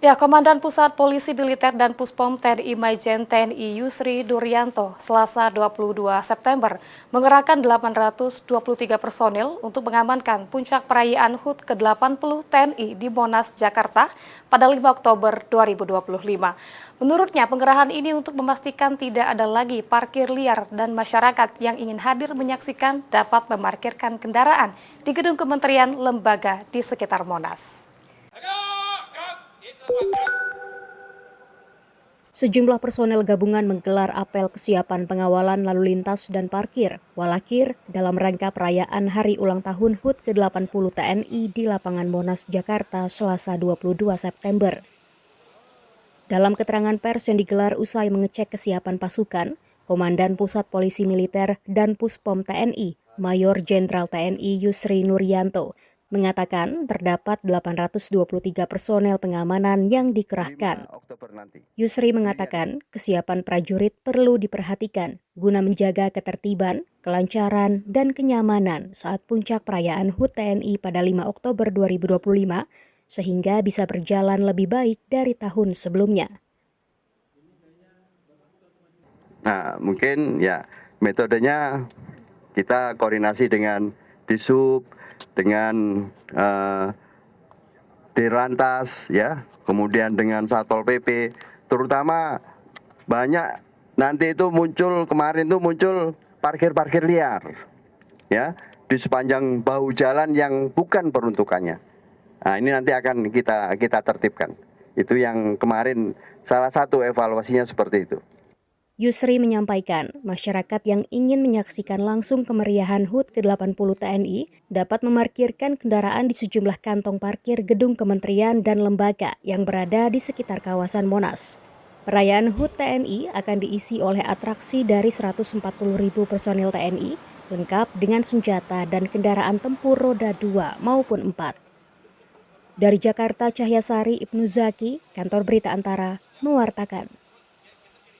Ya, Komandan Pusat Polisi Militer dan Puspom TNI Maijen TNI Yusri Duryanto Selasa 22 September mengerahkan 823 personil untuk mengamankan puncak perayaan HUT ke-80 TNI di Monas, Jakarta pada 5 Oktober 2025. Menurutnya, pengerahan ini untuk memastikan tidak ada lagi parkir liar dan masyarakat yang ingin hadir menyaksikan dapat memarkirkan kendaraan di gedung kementerian lembaga di sekitar Monas. Sejumlah personel gabungan menggelar apel kesiapan pengawalan lalu lintas dan parkir, walakir, dalam rangka perayaan Hari Ulang Tahun HUT ke-80 TNI di lapangan Monas, Jakarta, Selasa 22 September. Dalam keterangan pers yang digelar usai mengecek kesiapan pasukan, Komandan Pusat Polisi Militer dan Puspom TNI, Mayor Jenderal TNI Yusri Nuryanto, mengatakan terdapat 823 personel pengamanan yang dikerahkan. Yusri mengatakan kesiapan prajurit perlu diperhatikan guna menjaga ketertiban, kelancaran, dan kenyamanan saat puncak perayaan HUT TNI pada 5 Oktober 2025 sehingga bisa berjalan lebih baik dari tahun sebelumnya. Nah, mungkin ya metodenya kita koordinasi dengan Disub, dengan Dirlantas, ya, kemudian dengan Satpol PP, terutama banyak nanti itu kemarin muncul parkir liar, ya, di sepanjang bahu jalan yang bukan peruntukannya. Nah, ini nanti akan kita tertibkan. Itu yang kemarin salah satu evaluasinya seperti itu. Yusri menyampaikan, masyarakat yang ingin menyaksikan langsung kemeriahan HUT ke-80 TNI dapat memarkirkan kendaraan di sejumlah kantong parkir gedung kementerian dan lembaga yang berada di sekitar kawasan Monas. Perayaan HUT TNI akan diisi oleh atraksi dari 140.000 personil TNI, lengkap dengan senjata dan kendaraan tempur roda 2 maupun 4. Dari Jakarta, Cahyasari Ibnu Zaki, Kantor Berita Antara, mewartakan.